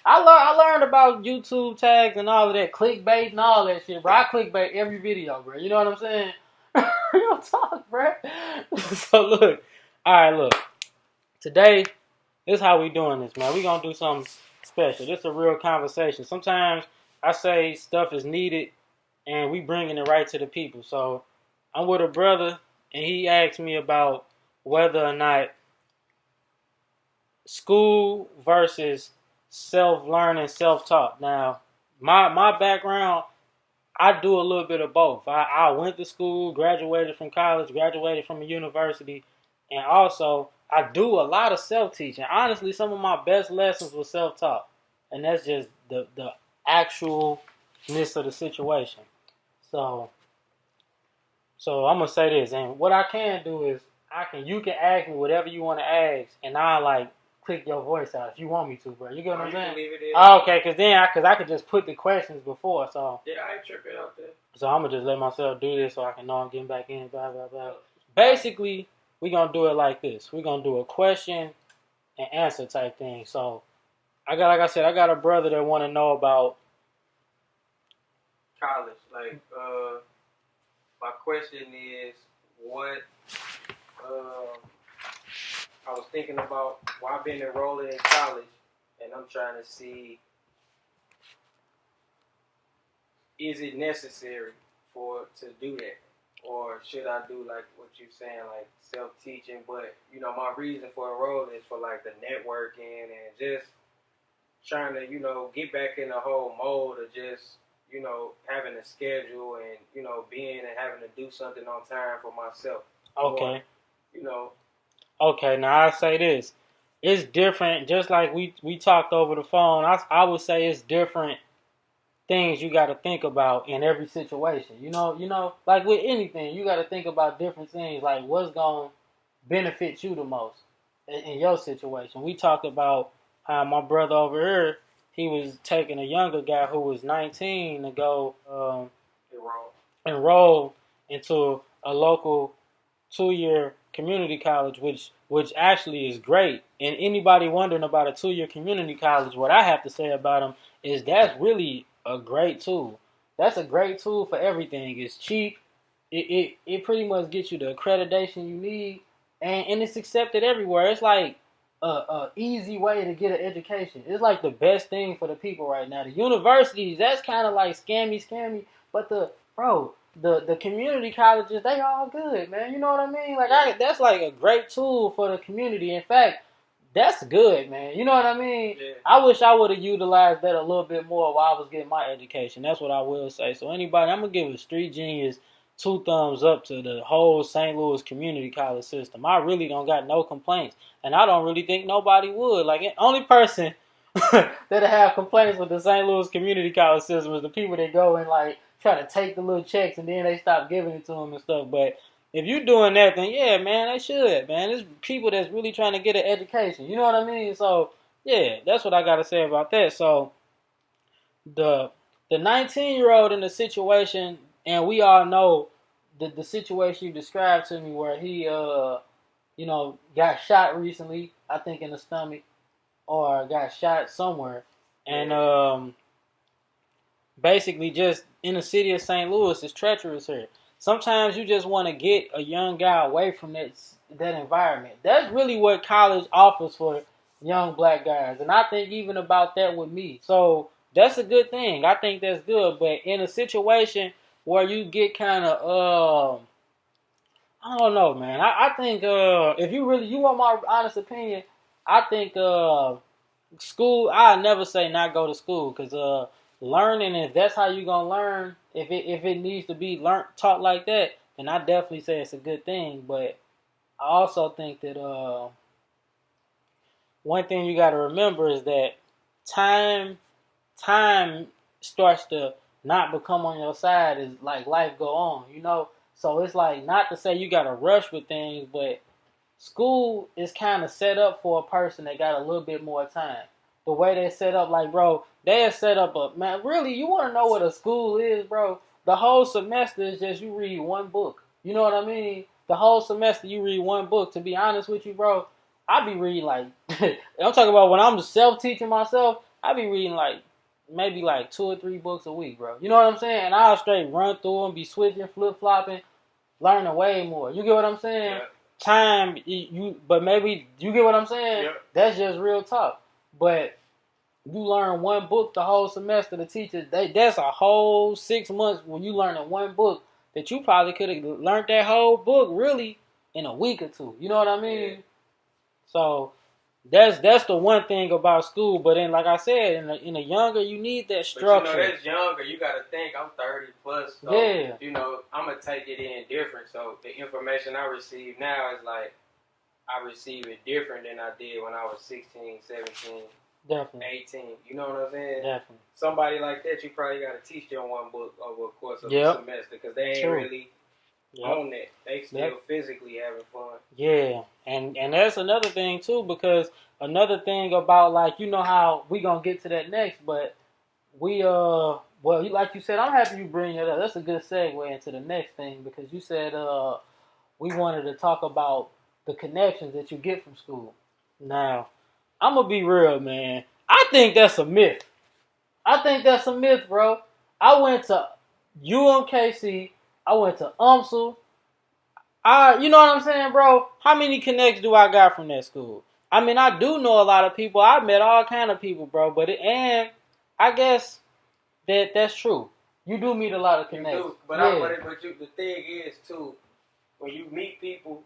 I learned about YouTube tags and all of that, clickbait and all that shit, bro. I clickbait every video, bro. You know what I'm saying? Real talk, bro. So look, all right, look. Today, this is how we doing this, man. We gonna do something special. This is a real conversation. Sometimes I say stuff is needed, and we bringing it right to the people. So I'm with a brother, and he asked me about whether or not school versus self-learning, self-taught. Now, my background, I do a little bit of both. I went to school, graduated from college, graduated from a university, and also I do a lot of self-teaching. Honestly, some of my best lessons were self-taught, and that's just the actualness of the situation. So I'm gonna say this, and what I can do is you can ask me whatever you want to ask, and I'll like click your voice out if you want me to, bro. You get what I'm saying? Leave it in. Oh, okay, because I could just put the questions before, so yeah, I ain't tripping out there. So I'm gonna just let myself do this so I can know I'm getting back in. Blah blah blah. Basically, we're gonna do it like this. We're gonna do a question and answer type thing. So I got a brother that want to know about college. Like, my question is, what? I was thinking about why I've been enrolling in college, and I'm trying to see, is it necessary to do that, or should I do like what you're saying, like self-teaching? But my reason for enrolling is for like the networking and just trying to get back in the whole mode of just having a schedule and being and having to do something on time for myself. Okay. Or, Okay, now I say this. It's different, just like we talked over the phone. I would say it's different things you got to think about in every situation. Like with anything, you got to think about different things, like what's going to benefit you the most in your situation. We talked about how my brother over here, he was taking a younger guy who was 19 to go enroll into a local 2-year community college, which actually is great. And anybody wondering about a 2-year community college, what I have to say about them is that's really a great tool. That's a great tool for everything. It's cheap. It pretty much gets you the accreditation you need, and it's accepted everywhere. It's like a easy way to get an education. It's like the best thing for the people right now. The universities, that's kind of like scammy, but the community colleges, they all good, man. You know what I mean? Like that's like a great tool for the community. In fact, that's good, man. You know what I mean? Yeah. I wish I would have utilized that a little bit more while I was getting my education. That's what I will say. So anybody, I'm gonna give a Street Genius 2 thumbs up to the whole St. Louis community college system. I really don't got no complaints, and I don't really think nobody would. Like, the only person that have complaints with the St. Louis community college system is the people that go and like try to take the little checks and then they stop giving it to them and stuff. But if you're doing that, then yeah, man, they should, man. There's people that's really trying to get an education. You know what I mean? So yeah, that's what I got to say about that. So the 19-year-old in the situation, and we all know the situation you described to me where he got shot recently, I think in the stomach, or got shot somewhere, and basically just in the city of St. Louis is treacherous here. Sometimes you just want to get a young guy away from that environment. That's really what college offers for young black guys, and I think even about that with me. So that's a good thing. I think that's good. But in a situation where you get kind of, I don't know, man. I think if you want my honest opinion, I think school. I never say not go to school, because learning, if that's how you gonna learn, if it needs to be taught like that, then I definitely say it's a good thing. But I also think that one thing you got to remember is that time starts to not become on your side as like life go on, So it's like, not to say you got to rush with things, but school is kind of set up for a person that got a little bit more time. The way they set up, like, bro, they set up man, really, you want to know what a school is, bro? The whole semester is just you read one book. You know what I mean? The whole semester you read one book. To be honest with you, bro, I be reading like, I'm talking about when I'm self-teaching myself, I be reading like maybe like 2 or 3 books a week, bro. You know what I'm saying? And I'll straight run through them, be switching, flip flopping, learning way more. You get what I'm saying? Yeah. Time, but maybe you get what I'm saying. Yeah. That's just real talk. But you learn one book the whole semester. The teachers, that's a whole 6 months when you learning one book that you probably could have learned that whole book really in a week or two. You know what I mean? Yeah. So that's the one thing about school. But then, like I said, in a younger, you need that structure. But that's younger. You got to think I'm 30 plus. So, yeah. I'm going to take it in different. So the information I receive now is like I receive it different than I did when I was 16, 17. Definitely. 18. You know what I'm saying? Definitely. Somebody like that, you probably got to teach them one book over a course of yep. a semester because they ain't True. really on that. They still physically having fun. Yeah. And that's another thing, too, because another thing about, like, you know how we going to get to that next, but we, well, like you said, I'm happy you bring it up. That's a good segue into the next thing because you said we wanted to talk about the connections that you get from school. Now, I'm going to be real, man. I think that's a myth. Bro. I went to UMKC. I went to UMSL. You know what I'm saying, bro? How many connects do I got from that school? I mean, I do know a lot of people. I met all kind of people, bro. And I guess that's true. You do meet a lot of connects. You do, but the thing is, too, when you meet people,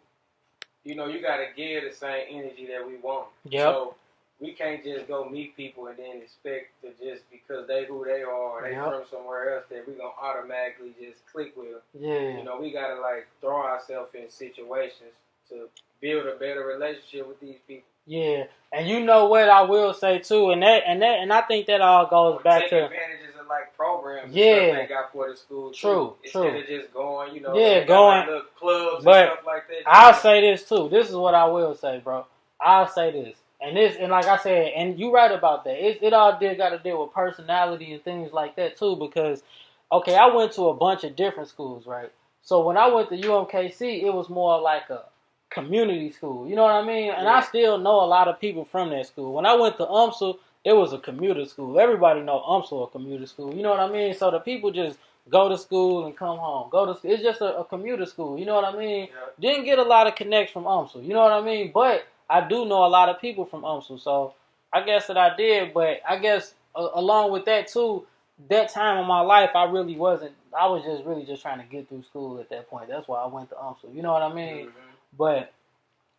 you got to give the same energy that we want. Yep. So we can't just go meet people and then expect to just because they who they are or they from somewhere else that we going to automatically just click with them. Yeah. We got to like throw ourselves in situations to build a better relationship with these people. Yeah. And you know what I will say too, and I think that all goes back to advantages of like programs and yeah. stuff they got for the school True. Instead of just going, going like little clubs but and stuff like that. I'll say this too. This is what I will say, bro. I'll say this. And like I said, and you right about that. It all got to deal with personality and things like that too. Because, okay, I went to a bunch of different schools, right? So when I went to UMKC, it was more like a community school. You know what I mean? And I still know a lot of people from that school. When I went to UMSL, it was a commuter school. Everybody know UMSL a commuter school. You know what I mean? So the people just go to school and come home. It's just a commuter school. You know what I mean? Yeah. Didn't get a lot of connects from UMSL. You know what I mean? But I do know a lot of people from UMSL, so I guess that I did. But I guess along with that too, that time of my life, I really wasn't. I was just really just trying to get through school at that point. That's why I went to UMSL. You know what I mean? Mm-hmm. But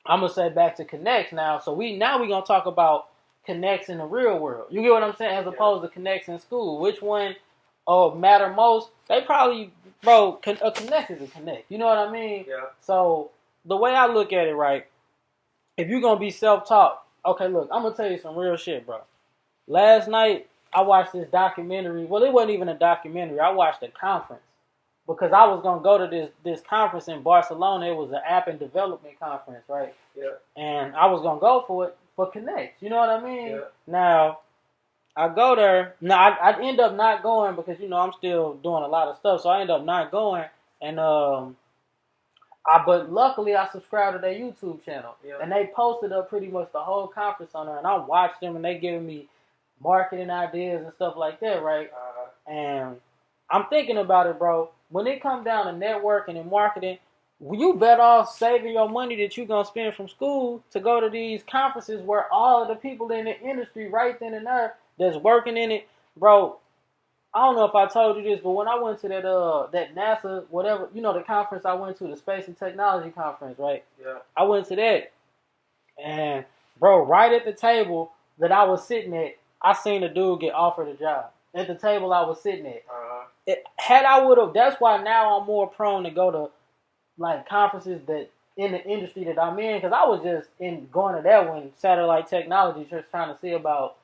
I'm gonna say back to connects now. So we gonna talk about connects in the real world. You get what I'm saying? As opposed to connects in school. Which one matter most? They probably, bro. A connect is a connect. You know what I mean? Yeah. So the way I look at it, right? If you're going to be self-taught, okay, look, I'm going to tell you some real shit, bro. Last night, I watched this documentary. Well, it wasn't even a documentary. I watched a conference because I was going to go to this conference in Barcelona. It was an app and development conference, right? Yeah. And I was going to go for it for Connect. You know what I mean? Yeah. Now, I go there. Now, I end up not going because, I'm still doing a lot of stuff. So I end up not going. And, but luckily, I subscribed to their YouTube channel, and they posted up pretty much the whole conference on there, and I watched them, and they giving me marketing ideas and stuff like that, right? And I'm thinking about it, bro. When it comes down to networking and marketing, you better off saving your money that you're going to spend from school to go to these conferences where all of the people in the industry right then and there that's working in it, bro. I don't know if I told you this, but when I went to that NASA, whatever, the conference I went to, the Space and Technology Conference, right? Yeah. I went to that, and, bro, right at the table that I was sitting at, I seen a dude get offered a job. At the table I was sitting at. That's why now I'm more prone to go to, like, conferences that in the industry that I'm in, because I was just going to that one, satellite technology, just trying to see about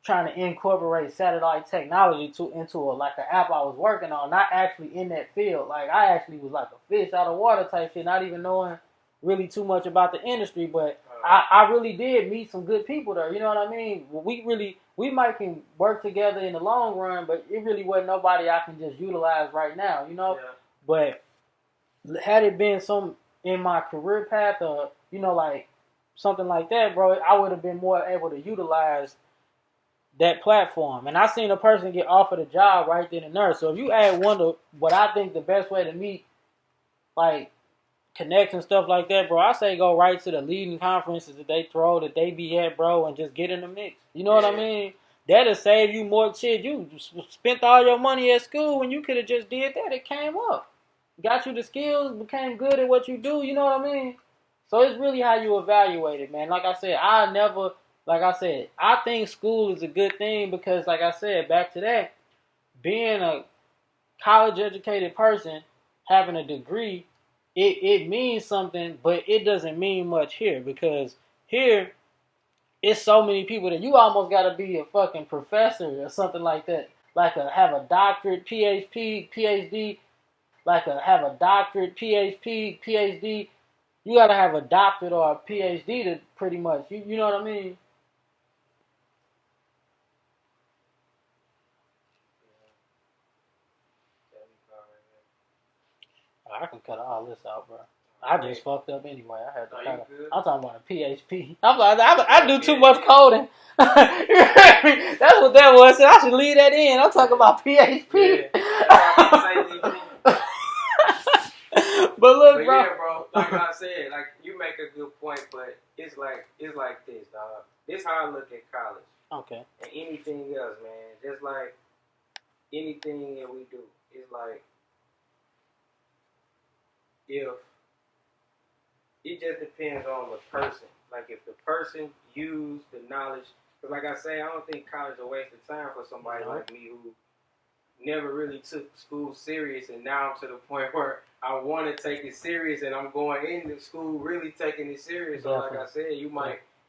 trying to incorporate satellite technology into an app I was working on, not actually in that field. Like, I actually was like a fish out of water type shit, not even knowing really too much about the industry, but I really did meet some good people there. You know what I mean? We might can work together in the long run, but it really wasn't nobody I can just utilize right now, Yeah. But had it been some in my career path or, like something like that, bro, I would have been more able to utilize that platform. And I seen a person get offered a job right then and there. So if you add one to what I think the best way to meet, like, connect and stuff like that, bro, I say go right to the leading conferences that they throw, that they be at, bro, and just get in the mix. You know what I mean? That'll save you more shit. You spent all your money at school when you could have just did that. It came up. Got you the skills, became good at what you do. You know what I mean? So it's really how you evaluate it, man. Like I said, I think school is a good thing because, like I said, back to that, being a college educated person, having a degree, it means something, but it doesn't mean much here because here it's so many people that you almost got to be a fucking professor or something like that. Like have a doctorate, PhD, have a doctorate, PhD. You got to have a doctorate or a PhD to pretty much, you know what I mean? I can cut all this out, bro. I just fucked up anyway. I had to cut it. I'm talking about a PHP. I do too much coding. You heard me? That's what that was. So I should leave that in. I'm talking about PHP. Yeah. But look, but bro. Yeah, bro. Like I said, like you make a good point, but it's like this, dog. This how I look at college. Okay. And anything else, man. Just like anything that we do, it's like if it just depends on the person. Like if the person used the knowledge, because like I say, I don't think college is a waste of time for somebody like me who never really took school serious, and now I'm to the point where I want to take it serious, and I'm going into school really taking it serious. So like I said,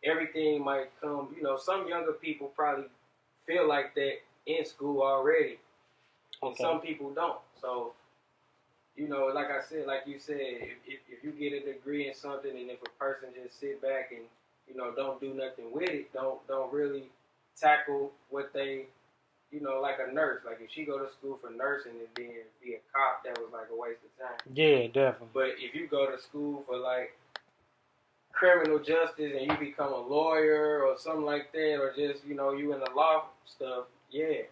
everything might come. You know, some younger people probably feel like that in school already, and some people don't. So. You know, like I said, like you said, if you get a degree in something, and if a person just sit back and, you know, don't do nothing with it, don't really tackle what they, you know, like a nurse. Like if she go to school for nursing and then be a cop, that was like a waste of time. Yeah, definitely. But if you go to school for like criminal justice and you become a lawyer or something like that, or just, you know, you in the law stuff, yeah.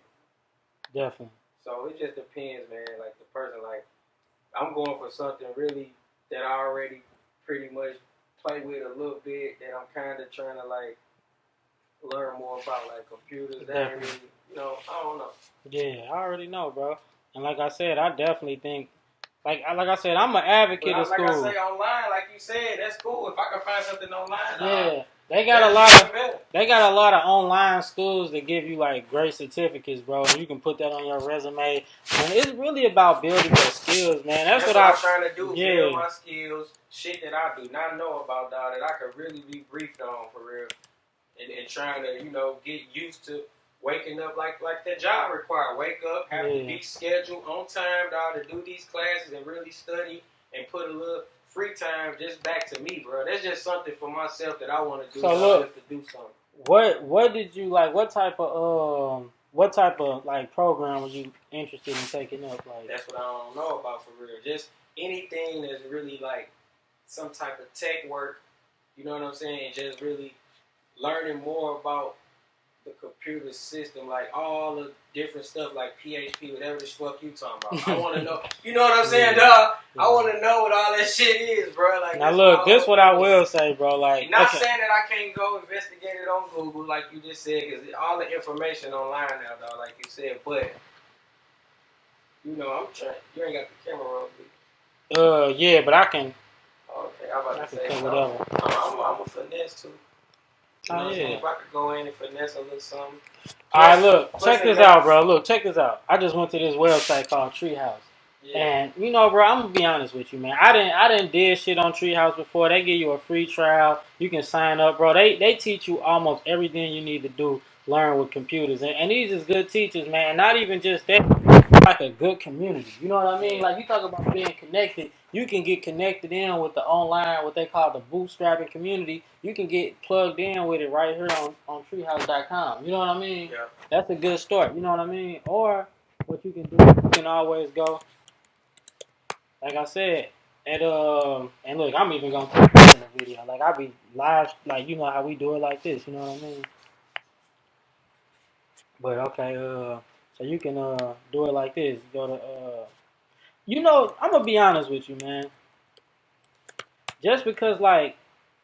Definitely. So it just depends, man. Like the person, like, I'm going for something really that I already pretty much play with a little bit, that I'm kind of trying to like learn more about, like computers. That really, you know, I don't know. Yeah, I already know, bro. And like I said, I definitely think, like I said, I'm an advocate of school. Like I say, online, like you said, that's cool. If I can find something online, yeah. They got a lot of online schools that give you like great certificates, bro, and you can put that on your resume. And it's really about building your skills, man. That's what I'm trying to do. Build my skills, shit that I do not know about, dog, that I could really be briefed on for real, and trying to, you know, get used to waking up like the job required. Wake up, have to be scheduled on time, dog, to do these classes and really study and put a little free time just back to me, bro. That's just something for myself that I want to do. So look, just to do something. What did you like? What type of like program was you interested in taking up? Like that's what I don't know about for real. Just anything that's really like some type of tech work. You know what I'm saying? Just really learning more about the computer system, like all the different stuff, like PHP, whatever the fuck you talking about. I want to know. You know what I'm saying, dog? I want to know what all that shit is, bro. Like, now look, this what I will say, bro. Like, not saying that I can't go investigate it on Google, like you just said, because all the information online now, dog, like you said. But you know, I'm trying. You ain't got the camera on, dude. Yeah, but I can. Okay, I'm about to say whatever. I'm a finesse too. You know if I could go in and finesse a little something. Alright, look, check this out, bro. Look, check this out. I just went to this website called Treehouse. Yeah. And you know, bro, I'm gonna be honest with you, man. I didn't did shit on Treehouse before. They give you a free trial. You can sign up, bro. They teach you almost everything you need to do, learn with computers. And these is good teachers, man. And not even just that, like a good community. You know what I mean? Like you talk about being connected. You can get connected in with the online, what they call the bootstrapping community. You can get plugged in with it right here on treehouse.com. You know what I mean? Yeah. That's a good start. You know what I mean? Or what you can do, you can always go, like I said, and look, I'm even gonna put this in the video. Like I be live, like you know how we do it like this. You know what I mean? But okay, so you can do it like this. Go to you know, I'm gonna be honest with you, man. Just because like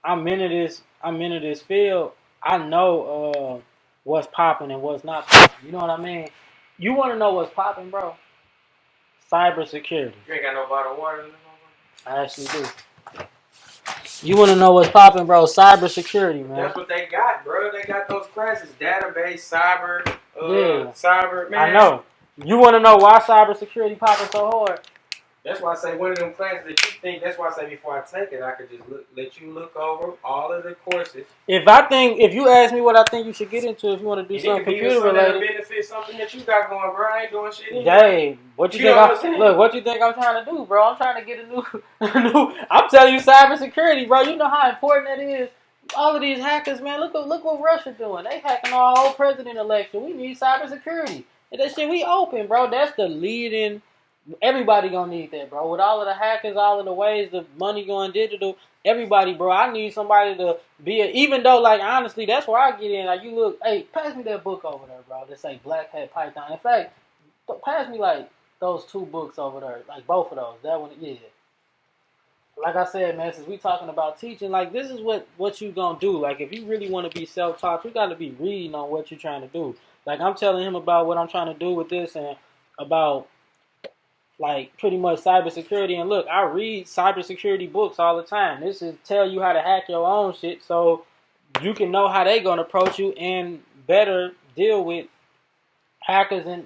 I'm into this field, I know what's popping and what's not popping. You know what I mean? You want to know what's popping, bro? Cybersecurity. You ain't got no bottle of water in the I actually do. You want to know what's popping, bro? Cybersecurity, man. That's what they got, bro. They got those classes, database, cyber, Yeah, cyber. Man, I know. You want to know why cybersecurity popping so hard? that's why I say one of them classes that you think. That's why I say before I take it, I could just let you look over all of the courses. If you ask me what I think you should get into, if you want to do And something it could be computer something that'll related, benefit something that you got going, bro. I ain't doing shit anyway. Dave, what you You think? know what I'm saying? Look, what you think I'm trying to do, bro? I'm trying to get a new, I'm telling you, cybersecurity, bro. You know how important that is. All of these hackers, man. Look what Russia doing. They hacking our whole president election. We need cybersecurity. And that shit, we open, bro. That's the leading. Everybody gonna need that, bro. With all of the hackers, all of the ways the money going digital, everybody, bro. I need somebody to be even though, like, honestly, that's where I get in. Like, you look, hey, pass me that book over there, bro. That say Black Hat Python. In fact, pass me like those two books over there, like both of those. That one, yeah. Like I said, man, since we talking about teaching, like this is what you gonna do. Like if you really want to be self-taught, you got to be reading on what you're trying to do. Like I'm telling him about what I'm trying to do with this and about like pretty much cybersecurity. And look, I read cybersecurity books all the time. This is tell you how to hack your own shit so you can know how they gonna approach you and better deal with hackers and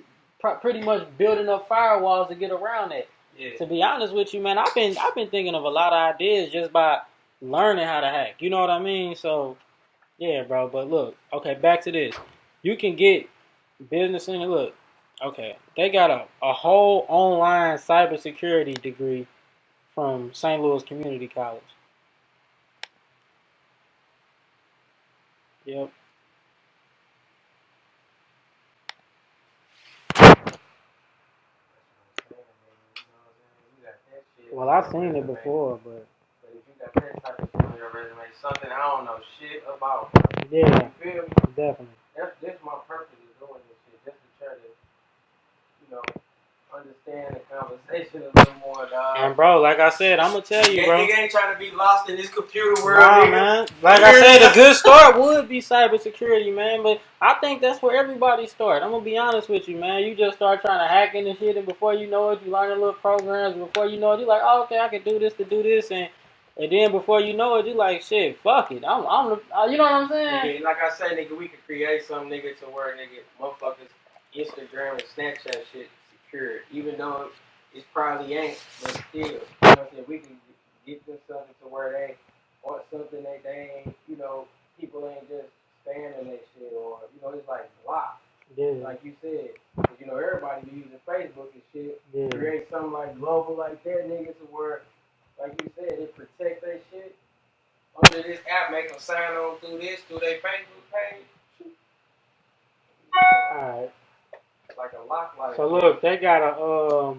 pretty much building up firewalls to get around it. Yeah. To be honest with you, man, I've been thinking of a lot of ideas just by learning how to hack. You know what I mean? So yeah, bro. But look, okay, back to this. You can get business in it. Look, okay, they got a whole online cybersecurity degree from St. Louis Community College. Yep. Well, I've seen it before, but if you got that type of shit on your resume, something I don't know shit about. Yeah, you feel me? Definitely. That's my purpose of doing this shit, just to try to, understand the conversation a little more, dog. And bro, like I said, I'm gonna tell you, bro. Nigga ain't trying to be lost in this computer world, nah, nigga. Man. Like I said, a good start would be cybersecurity, man. But I think that's where everybody starts. I'm gonna be honest with you, man. You just start trying to hack into shit, and before you know it, you learn a little programs. Before you know it, you're like, oh, okay, I can do this to do this, and then before you know it, you're like, shit, fuck it. You know what I'm saying? Nigga, like I say, nigga, we could create some nigga to where nigga motherfuckers Instagram and Snapchat shit secure, even though it probably ain't, but still, you know what I'm saying? We can get them something to where they want something that they ain't, people ain't just spamming that shit, or it's like blocked. Yeah. Like you said, everybody be using Facebook and shit. Yeah. Create something like global like that, nigga, to where, like you said, it protect that shit. Under this app, make them sign on through their Facebook page. Alright. Like a lock like So look, they got a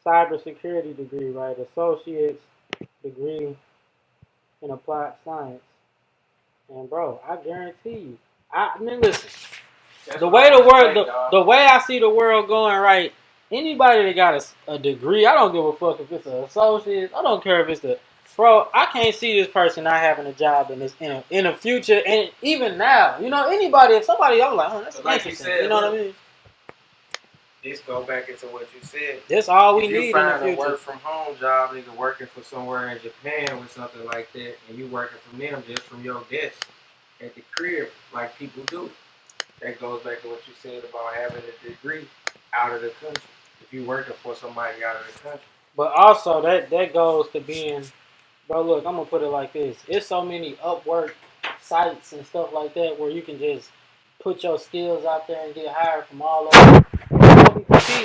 cybersecurity degree, right? Associate's degree in applied science. And bro, I guarantee you, I mean, listen. That's the way the way I see the world going, right? Anybody that got a degree, I don't give a fuck if it's an associate. I don't care if it's the bro. I can't see this person not having a job in this in the future, and even now, anybody, if somebody, I'm like, that's like interesting. You know what I mean? This go back into what you said. That's all we need in the future. If you find a work from home job, nigga, working for somewhere in Japan or something like that, and you working from them just from your desk at the crib, like people do. That goes back to what you said about having a degree out of the country. If you working for somebody out of the country. But also that goes to being, bro. Look, I'm gonna put it like this: it's so many Upwork sites and stuff like that where you can just put your skills out there and get hired from all over.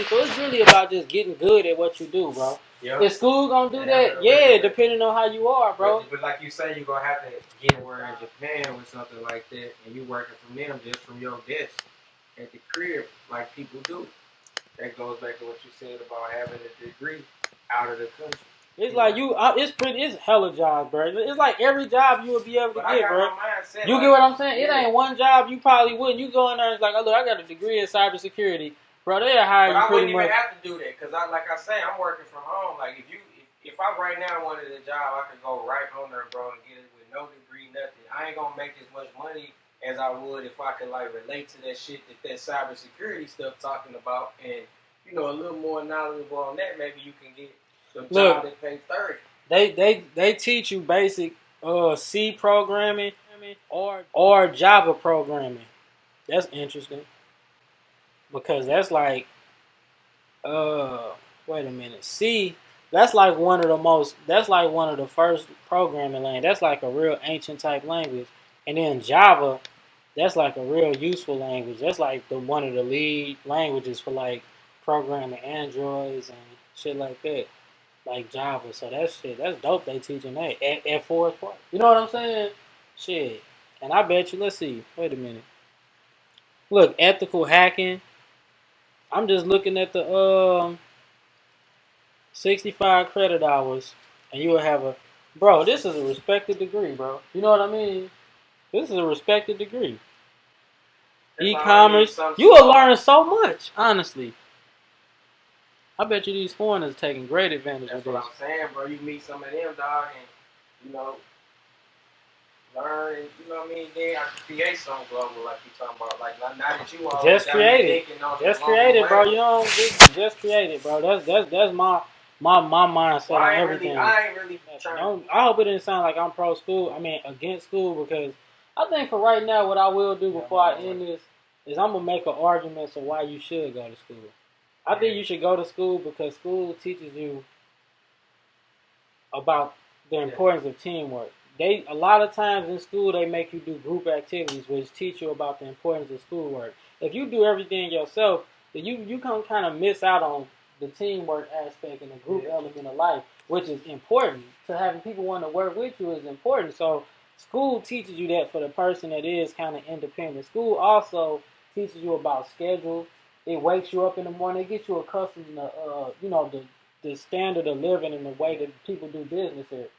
So it's really about just getting good at what you do, bro. Yep. Is school gonna do that? Yeah, depending on how you are, bro. But like you say, you're gonna have to get where in Japan with something like that, and you working from them just from your desk at the crib, like people do. That goes back to what you said about having a degree out of the country. It's like it's hella jobs, bro. It's like every job you would be able to get, bro. You get what I'm saying? It ain't one job you probably wouldn't. You go in there and it's like, oh, look, I got a degree in cybersecurity, bro. They'll hire you pretty much. But I wouldn't even have to do that because, like I say, I'm working from home. Like if I right now wanted a job, I could go right on there, bro, and get it with no degree, nothing. I ain't gonna make as much money as I would if I could like relate to that shit that cybersecurity stuff talking about, and a little more knowledgeable on that. Maybe you can get a job that pays 30. They teach you basic C programming or Java programming. That's interesting because that's like wait a minute, C. That's like one of the first programming language. That's like a real ancient type language. And then Java, that's like a real useful language. That's like one of the lead languages for like programming androids and shit like that. Like Java. So that's dope they teaching that at Forest Park. You know what I'm saying? Shit. And I bet you, let's see. Wait a minute. Look, ethical hacking. I'm just looking at the 65 credit hours and you will have bro, this is a respected degree, bro. You know what I mean? This is a respected degree. E-commerce. You will learn so much, honestly. I bet you these foreigners are taking great advantage of this. That's what I'm saying, bro. You meet some of them, dog, and, learn, and, what I mean? Then I can create something global like you talking about. Like, not that you all just create it. Just create it, bro. You know, just create it, bro. That's my mindset on everything. I ain't really trying. I hope it didn't sound like I'm pro school. I mean, against school, because I think for right now, what I will do before I end this is I'm gonna make an argument for why you should go to school. I think you should go to school because school teaches you about the importance of teamwork. A lot of times in school they make you do group activities, which teach you about the importance of schoolwork. If you do everything yourself, then you can kind of miss out on the teamwork aspect and the group element of life, which is important. So having people want to work with you is important. So school teaches you that for the person that is kind of independent. School also teaches you about schedule. It wakes you up in the morning. It gets you accustomed to, the standard of living and the way that people do business here.